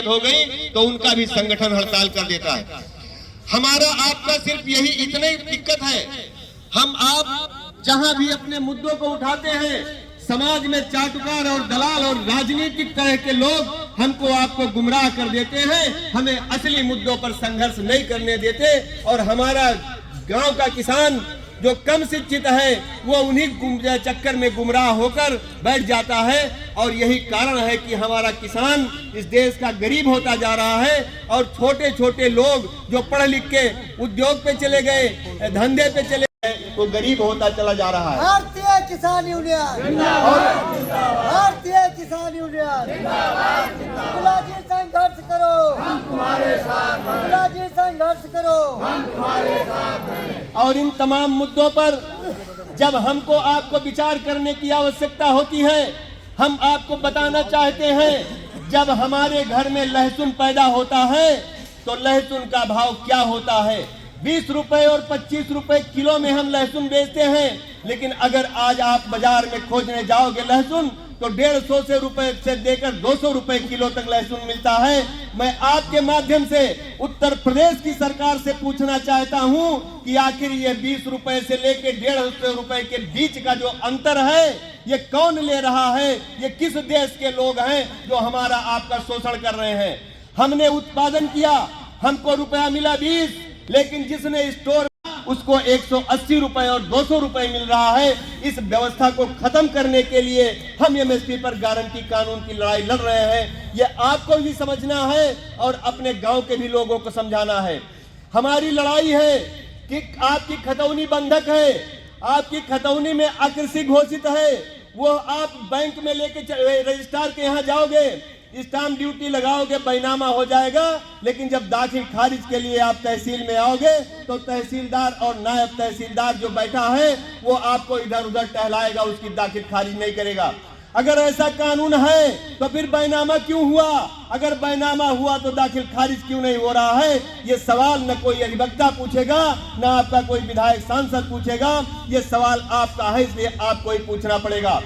दिक्कत हो गई तो उनका भी संगठन हड़ताल कर देता है। हमारा आपका सिर्फ यही इतनी दिक्कत है, हम आप जहां भी अपने मुद्दों को उठाते हैं, समाज में चाटुकार और दलाल और राजनीतिक तरह के लोग हमको आपको गुमराह कर देते हैं, हमें असली मुद्दों पर संघर्ष नहीं करने देते। और हमारा गांव का किसान जो कम शिक्षित है वो उन्हीं चक्कर में गुमराह होकर बैठ जाता है। और यही कारण है कि हमारा किसान इस देश का गरीब होता जा रहा है और छोटे छोटे लोग जो पढ़ लिख के उद्योग पे चले गए, धंधे पे चले गए, वो गरीब होता चला जा रहा है। भारतीय किसान यूनियन, भारतीय किसान यूनियन, मुलाजी संघर्ष करो, हम तुम्हारे साथ हैं, मुलाजी संघर्ष करो, हम तुम्हारे साथ हैं। और इन तमाम मुद्दों पर जब हमको आपको विचार करने की आवश्यकता होती है, हम आपको बताना चाहते हैं, जब हमारे घर में लहसुन पैदा होता है तो लहसुन का भाव क्या होता है। 20 रुपए और 25 रुपए किलो में हम लहसुन बेचते हैं, लेकिन अगर आज आप बाजार में खोजने जाओगे लहसुन तो 150 रुपए से देकर 200 रुपए किलो तक लहसुन मिलता है। मैं आपके माध्यम से उत्तर प्रदेश की सरकार से पूछना चाहता हूं कि आखिर ये 20 रुपए से लेकर 150 रुपए के बीच का जो अंतर है ये कौन ले रहा है, ये किस देश के लोग हैं जो हमारा आपका शोषण कर रहे हैं। हमने उत्पादन किया, हमको रुपया मिला 20, लेकिन जिसने स्टोर उसको 180 रुपए और 200 रुपए मिल रहा है। इस व्यवस्था को खत्म करने के लिए हम एमएसपी पर गारंटी कानून की लड़ाई लड़ रहे हैं। ये आपको भी समझना है और अपने गांव के भी लोगों को समझाना है। हमारी लड़ाई है कि आपकी खतौनी बंधक है, आपकी खतौनी में अकृषि घोषित है, वो आप बैंक में लेके रजिस्ट्रार के यहाँ जाओगे, स्टाम्प ड्यूटी लगाओगे, बैनामा हो जाएगा, लेकिन जब दाखिल खारिज के लिए आप तहसील में आओगे तो तहसीलदार और नायब तहसीलदार जो बैठा है वो आपको इधर उधर टहलाएगा, उसकी दाखिल खारिज नहीं करेगा। अगर ऐसा कानून है तो फिर बैनामा क्यों हुआ? अगर बैनामा हुआ तो दाखिल खारिज क्यों नहीं हो रहा है? ये सवाल न कोई अधिवक्ता पूछेगा, न आपका कोई विधायक सांसद पूछेगा, ये सवाल आपका है, इसलिए आपको ही पूछना पड़ेगा।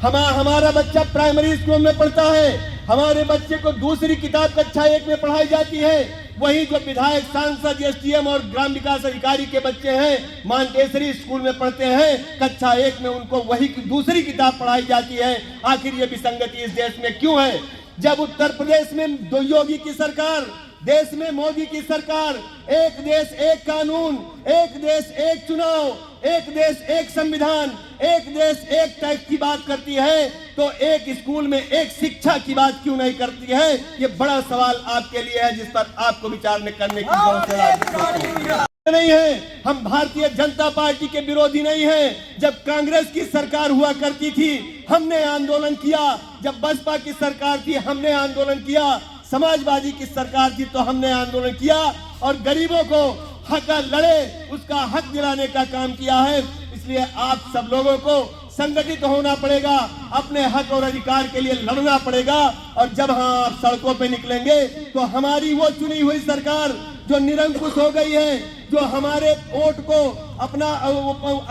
हमारा बच्चा प्राइमरी स्कूल में पढ़ता है, हमारे बच्चे को दूसरी किताब कक्षा 1 में पढ़ाई जाती है, वही जो विधायक सांसद एसडीएम और ग्राम विकास अधिकारी के बच्चे हैं मानकेसरी स्कूल में पढ़ते हैं, कक्षा 1 में उनको वही दूसरी किताब पढ़ाई जाती है। आखिर ये विसंगति इस देश में क्यों है? जब उत्तर प्रदेश में योगी की सरकार, देश में मोदी की सरकार एक देश एक कानून, एक देश एक चुनाव, एक देश एक संविधान, एक देश एक टैक्स की बात करती है तो एक स्कूल में एक शिक्षा की बात क्यों नहीं करती है? ये बड़ा सवाल आपके लिए है जिस पर आपको विचार करने की जरूरत नहीं है। हम भारतीय जनता पार्टी के विरोधी नहीं हैं। जब कांग्रेस की सरकार हुआ करती थी हमने आंदोलन किया, जब बसपा की सरकार थी हमने आंदोलन किया, समाजवादी की सरकार थी तो हमने आंदोलन किया और गरीबों को हक लड़े, उसका हक दिलाने का काम किया है। इसलिए आप सब लोगों को संगठित होना पड़ेगा, अपने हक और अधिकार के लिए लड़ना पड़ेगा। और जब आप सड़कों पे निकलेंगे तो हमारी वो चुनी हुई सरकार जो निरंकुश हो गई है, जो हमारे वोट को अपना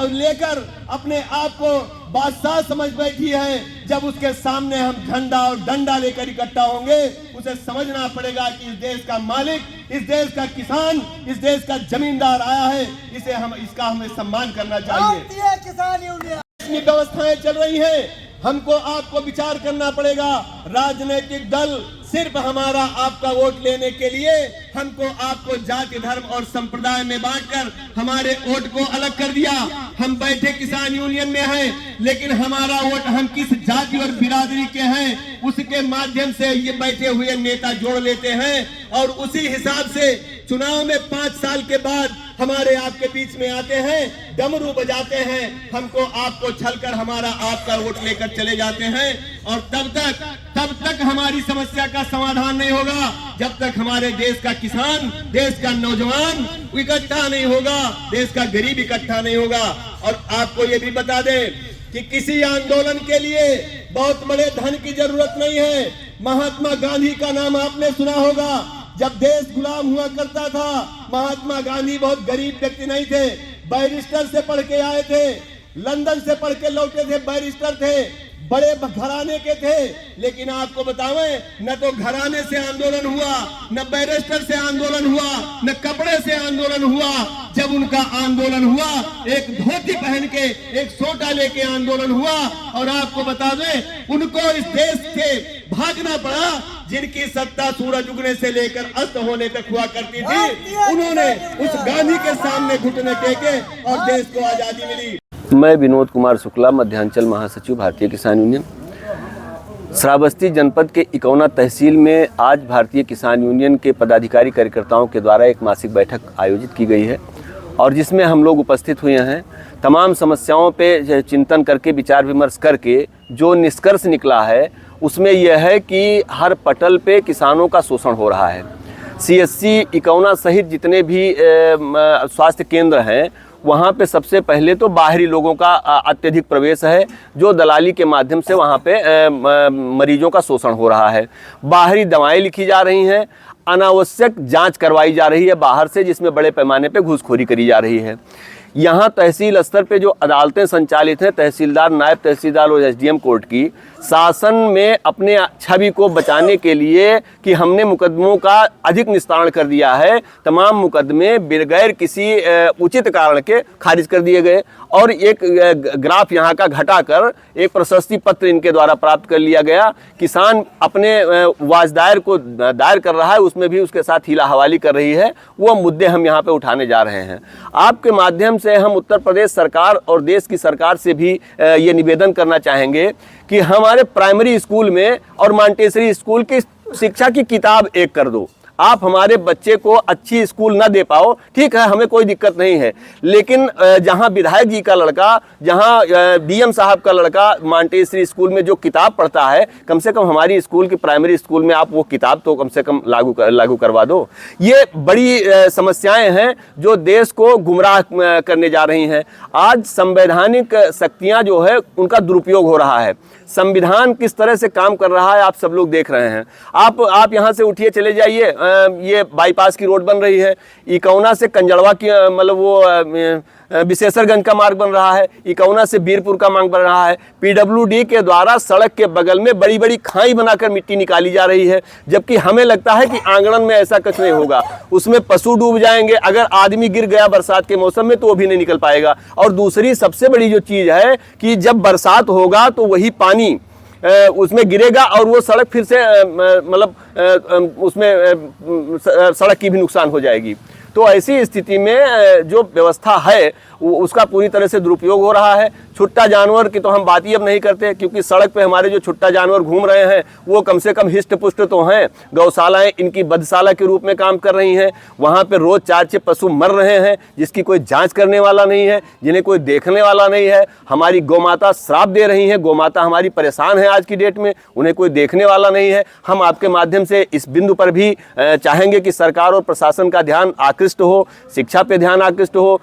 लेकर अपने आप को बादशाह समझ बैठी है, जब उसके सामने हम झंडा और डंडा लेकर इकट्ठा होंगे, उसे समझना पड़ेगा कि इस देश का मालिक, इस देश का किसान, इस देश का जमींदार आया है, इसका हमें सम्मान करना चाहिए। किसान यूनियन इतनी व्यवस्थाएं चल रही हैं, हमको आपको विचार करना पड़ेगा। राजनीतिक दल सिर्फ हमारा आपका वोट लेने के लिए हमको आपको जाति धर्म और संप्रदाय में बांटकर हमारे वोट को अलग कर दिया। हम बैठे किसान यूनियन में हैं, लेकिन हमारा वोट हम किस जाति और बिरादरी के हैं उसके माध्यम से ये बैठे हुए नेता जोड़ लेते हैं और उसी हिसाब से चुनाव में 5 साल के बाद हमारे आपके बीच में आते हैं, डमरू बजाते हैं, हमको आपको छलकर हमारा आपका वोट लेकर चले जाते हैं। और तब तक हमारी समस्या का समाधान नहीं होगा जब तक हमारे देश का किसान, देश का नौजवान इकट्ठा नहीं होगा, देश का गरीब इकट्ठा नहीं होगा। और आपको ये भी बता दें कि किसी आंदोलन के लिए बहुत बड़े धन की जरूरत नहीं है। महात्मा गांधी का नाम आपने सुना होगा। जब देश गुलाम हुआ करता था, महात्मा गांधी बहुत गरीब व्यक्ति नहीं थे, बैरिस्टर से पढ़ के आए थे, लंदन से पढ़ के लौटे थे, बैरिस्टर थे। बड़े घराने के थे, लेकिन आपको बतावें न तो घराने से आंदोलन हुआ, न बैरिस्टर से आंदोलन हुआ, न कपड़े से आंदोलन हुआ। जब उनका आंदोलन हुआ, एक धोती पहन के, एक सोटा लेके आंदोलन हुआ। और आपको बता दें, उनको इस देश से भागना पड़ा जिनकी सत्ता सूरज उगने से लेकर अस्त होने तक हुआ करती थी। उन्होंने उस गांधी के सामने घुटने टेके और देश को आजादी मिली। मैं विनोद कुमार शुक्ला, मध्यांचल महासचिव भारतीय किसान यूनियन। श्रावस्ती जनपद के इकौना तहसील में आज भारतीय किसान यूनियन के पदाधिकारी कार्यकर्ताओं के द्वारा एक मासिक बैठक आयोजित की गई है और जिसमें हम लोग उपस्थित हुए हैं। तमाम समस्याओं पे चिंतन करके, विचार विमर्श करके जो निष्कर्ष निकला है उसमें यह है कि हर पटल पे किसानों का शोषण हो रहा है। CSC इकौना सहित जितने भी स्वास्थ्य केंद्र हैं वहाँ पे सबसे पहले तो बाहरी लोगों का अत्यधिक प्रवेश है, जो दलाली के माध्यम से वहाँ पे मरीजों का शोषण हो रहा है। बाहरी दवाएं लिखी जा रही हैं, अनावश्यक जांच करवाई जा रही है बाहर से, जिसमें बड़े पैमाने पे घूसखोरी करी जा रही है। यहाँ तहसील स्तर पे जो अदालतें संचालित हैं, तहसीलदार, नायब तहसीलदार और SDM कोर्ट की, शासन में अपने छवि को बचाने के लिए कि हमने मुकदमों का अधिक निस्तारण कर दिया है, तमाम मुकदमे बगैर किसी उचित कारण के खारिज कर दिए गए। और एक ग्राफ यहाँ का घटाकर एक प्रशस्ति पत्र इनके द्वारा प्राप्त कर लिया गया। किसान अपने वाजदायर को दायर कर रहा है, उसमें भी उसके साथ हीला हवाली कर रही है। वो मुद्दे हम यहाँ पे उठाने जा रहे हैं। आपके माध्यम से हम उत्तर प्रदेश सरकार और देश की सरकार से भी ये निवेदन करना चाहेंगे कि हमारे प्राइमरी स्कूल में और मॉन्टेसरी स्कूल की शिक्षा की किताब एक कर दो। आप हमारे बच्चे को अच्छी स्कूल ना दे पाओ, ठीक है, हमें कोई दिक्कत नहीं है, लेकिन जहां विधायक जी का लड़का, जहां DM साहब का लड़का मॉन्टेसरी स्कूल में जो किताब पढ़ता है, कम से कम हमारी स्कूल की प्राइमरी स्कूल में आप वो किताब तो कम से कम लागू करवा दो। ये बड़ी समस्याएं हैं जो देश को गुमराह करने जा रही हैं। आज संवैधानिक शक्तियां जो है उनका दुरुपयोग हो रहा है। संविधान किस तरह से काम कर रहा है आप सब लोग देख रहे हैं। आप यहाँ से उठिए चले जाइए, ये बाईपास की रोड बन रही है। इकौना से कंजड़वा की मतलब वो विशेषरगंज का मार्ग बन रहा है। इकौना से बीरपुर का मार्ग बन रहा है। PWD के द्वारा सड़क के बगल में बड़ी बड़ी खाई बनाकर मिट्टी निकाली जा रही है, जबकि हमें लगता है कि आंगन में ऐसा कुछ नहीं होगा। उसमें पशु डूब जाएंगे, अगर आदमी गिर गया बरसात के मौसम में तो वो भी नहीं निकल पाएगा। और दूसरी सबसे बड़ी जो चीज़ है कि जब बरसात होगा तो वही पानी उसमें गिरेगा और वो सड़क फिर से मतलब उसमें सड़क की भी नुकसान हो जाएगी। तो ऐसी स्थिति में जो व्यवस्था है उसका पूरी तरह से दुरुपयोग हो रहा है। छुट्टा जानवर की तो हम बात ही अब नहीं करते, क्योंकि सड़क पे हमारे जो छुट्टा जानवर घूम रहे हैं वो कम से कम हिष्ट पुष्ट तो हैं। गौशालाएं इनकी बधशाला के रूप में काम कर रही हैं। वहाँ पे रोज 4-6 पशु मर रहे हैं, जिसकी कोई जांच करने वाला नहीं है, जिन्हें कोई देखने वाला नहीं है। हमारी गौमाता श्राप दे रही है, गौमाता हमारी परेशान है आज की डेट में, उन्हें कोई देखने वाला नहीं है। हम आपके माध्यम से इस बिंदु पर भी चाहेंगे कि सरकार और प्रशासन का ध्यान आकृष्ट हो, शिक्षा पे ध्यान आकृष्ट हो।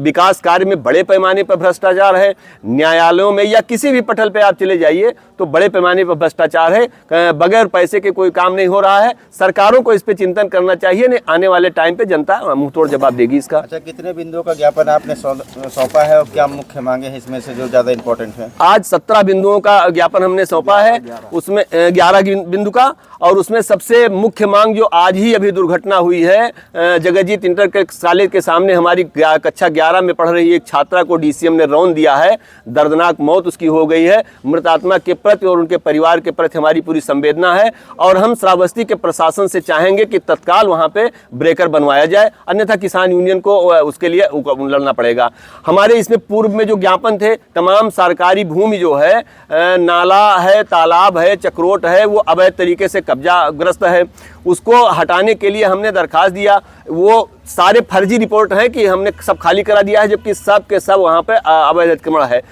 विकास कार्य में बड़े पैमाने पर भ्रष्टाचार है। न्यायालयों में या किसी भी पटल पे आप चले जाइए तो बड़े पैमाने पर भ्रष्टाचार है। बगैर पैसे के कोई काम नहीं हो रहा है। सरकारों को इस पे चिंतन करना चाहिए, नहीं आने वाले टाइम पे जनता मुंहतोड़ जवाब देगी इसका। अच्छा, कितने बिंदुओं का ज्ञापन आपने सौंपा है और क्या मुख्य मांगे हैं इसमें से जो ज्यादा इंपॉर्टेंट है? आज 17 बिंदुओं का ज्ञापन हमने सौंपा है, उसमें 11 बिंदु का। और उसमें सबसे मुख्य मांग जो आज ही अभी दुर्घटना हुई है, जगजीत इंटर कॉलेज के सामने हमारी कक्षा 11 में पढ़ रही एक छात्रा को DCM ने रौंद दिया है। दर्दनाक मौत उसकी हो गई है। मृत आत्मा के प्रति और उनके परिवार के प्रति हमारी पूरी संवेदना है। और हम श्रावस्ती के प्रशासन से चाहेंगे कि तत्काल वहाँ पे ब्रेकर बनवाया जाए, अन्यथा किसान यूनियन को उसके लिए लड़ना पड़ेगा। हमारे इसमें पूर्व में जो ज्ञापन थे, तमाम सरकारी भूमि जो है, नाला है, तालाब है, चक्रोट है, वो अवैध तरीके से कब्जाग्रस्त है, उसको हटाने के लिए हमने दरखास्त दिया। वो सारे फर्जी रिपोर्ट हैं कि हमने सब खाली करा दिया है, जबकि सब के सब वहाँ पे अवैध अतिक्रमण है।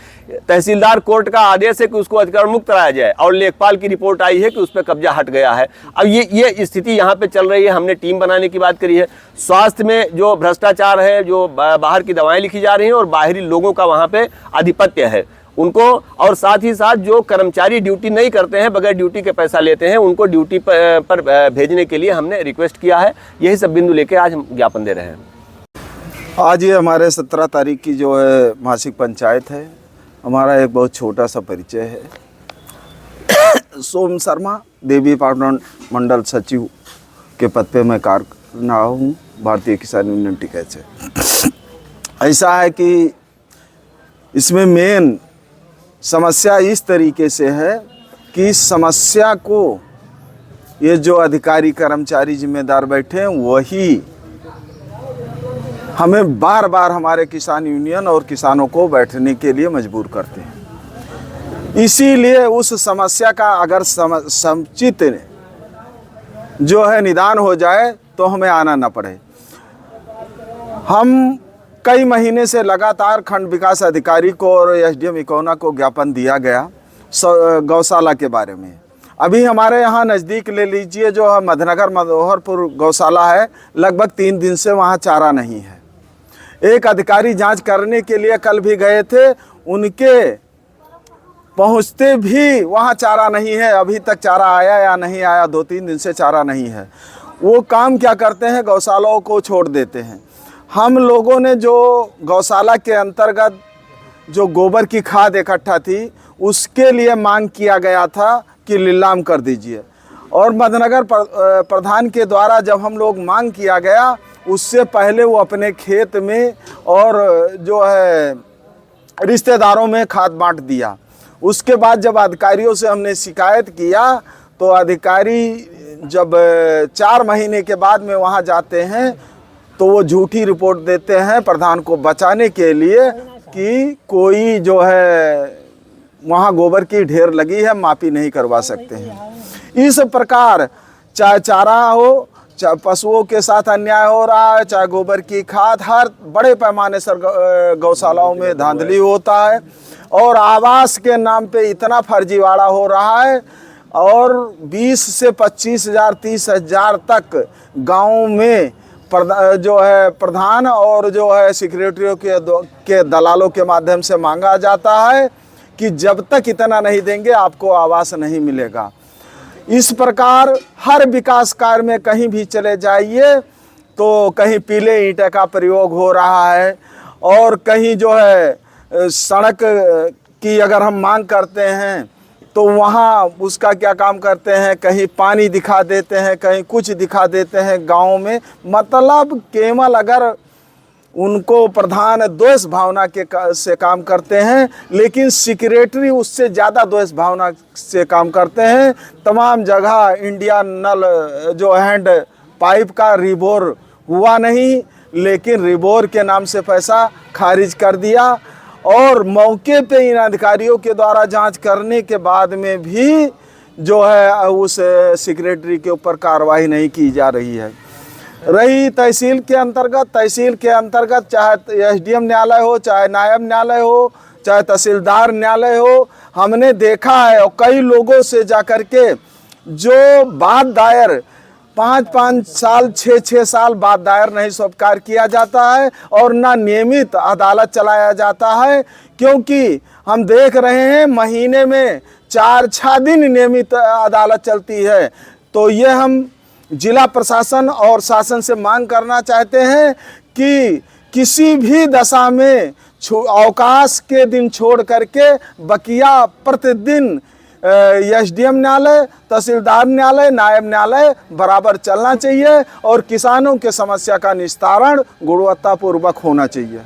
तहसीलदार कोर्ट का आदेश है कि उसको अतिक्रमण मुक्त कराया जाए और लेखपाल की रिपोर्ट आई है कि उस पर कब्जा हट गया है। अब ये स्थिति यहाँ पे चल रही है। हमने टीम बनाने की बात करी है। स्वास्थ्य में जो भ्रष्टाचार है, जो बाहर की दवाएं लिखी जा रही हैं और बाहरी लोगों का वहाँ पे आधिपत्य है उनको, और साथ ही साथ जो कर्मचारी ड्यूटी नहीं करते हैं, बगैर ड्यूटी के पैसा लेते हैं, उनको ड्यूटी पर भेजने के लिए हमने रिक्वेस्ट किया है। यही सब बिंदु लेके आज हम ज्ञापन दे रहे हैं। आज ये हमारे 17 तारीख की जो है मासिक पंचायत है। हमारा एक बहुत छोटा सा परिचय है। सोम शर्मा, देवी पाटन मंडल सचिव के पद पे मैं कार्य कर रहा हूँ भारतीय किसान यूनियन टिकैत से। ऐसा है कि इसमें मेन समस्या इस तरीके से है कि इस समस्या को ये जो अधिकारी कर्मचारी जिम्मेदार बैठे हैं वही हमें बार बार हमारे किसान यूनियन और किसानों को बैठने के लिए मजबूर करते हैं। इसीलिए उस समस्या का अगर समुचित जो है निदान हो जाए तो हमें आना न पड़े। हम कई महीने से लगातार खंड विकास अधिकारी को और एसडीएम इकोना को ज्ञापन दिया गया गौशाला के बारे में। अभी हमारे यहाँ नज़दीक ले लीजिए जो है मधनगर मनोहरपुर गौशाला है, लगभग 3 दिन से वहाँ चारा नहीं है। एक अधिकारी जांच करने के लिए कल भी गए थे, उनके पहुँचते भी वहाँ चारा नहीं है। अभी तक चारा आया या नहीं आया, 2-3 दिन से चारा नहीं है। वो काम क्या करते हैं, गौशालाओं को छोड़ देते हैं। हम लोगों ने जो गौशाला के अंतर्गत जो गोबर की खाद इकट्ठा थी उसके लिए मांग किया गया था कि नीलाम कर दीजिए, और मधनगर प्रधान के द्वारा जब हम लोग मांग किया गया उससे पहले वो अपने खेत में और जो है रिश्तेदारों में खाद बांट दिया। उसके बाद जब अधिकारियों से हमने शिकायत किया तो अधिकारी जब 4 महीने के बाद में वहाँ जाते हैं तो वो झूठी रिपोर्ट देते हैं प्रधान को बचाने के लिए कि कोई जो है वहाँ गोबर की ढेर लगी है, मापी नहीं करवा सकते हैं। इस प्रकार चाहे चारा हो, चाहे पशुओं के साथ अन्याय हो रहा है, चाहे गोबर की खाद, हर बड़े पैमाने से गौशालाओं में धांधली होता है और आवास के नाम पे इतना फर्जीवाड़ा हो रहा है। और 20 से 25,000 30,000 तक गाँव में जो है प्रधान और जो है सेक्रेटरियों के दलालों के माध्यम से मांगा जाता है कि जब तक इतना नहीं देंगे आपको आवास नहीं मिलेगा। इस प्रकार हर विकास कार्य में कहीं भी चले जाइए तो कहीं पीले ईंटे का प्रयोग हो रहा है, और कहीं जो है सड़क की अगर हम मांग करते हैं तो वहाँ उसका क्या काम करते हैं, कहीं पानी दिखा देते हैं, कहीं कुछ दिखा देते हैं गाँव में। मतलब केवल अगर उनको प्रधान द्वेष भावना से काम करते हैं, लेकिन सेक्रेटरी उससे ज़्यादा द्वेष भावना से काम करते हैं। तमाम जगह इंडिया नल जो हैंड पाइप का रिबोर हुआ नहीं, लेकिन रिबोर के नाम से पैसा खारिज कर दिया, और मौके पे इन अधिकारियों के द्वारा जांच करने के बाद में भी जो है उस सेक्रेटरी के ऊपर कार्रवाई नहीं की जा रही है। रही तहसील के अंतर्गत चाहे एसडीएम न्यायालय हो, चाहे नायब न्यायालय हो, चाहे तहसीलदार न्यायालय हो, हमने देखा है और कई लोगों से जाकर के जो बात दायर 5-5 साल 6-6 साल बाद दायर नहीं स्वीकार किया जाता है और ना नियमित अदालत चलाया जाता है, क्योंकि हम देख रहे हैं महीने में 4-6 दिन नियमित अदालत चलती है। तो ये हम जिला प्रशासन और शासन से मांग करना चाहते हैं कि किसी भी दशा में अवकाश के दिन छोड़ करके बकिया प्रतिदिन एसडीएम न्यायालय, तहसीलदार न्यायालय, नायब न्यायालय बराबर चलना चाहिए और किसानों के समस्या का निस्तारण गुणवत्तापूर्वक होना चाहिए।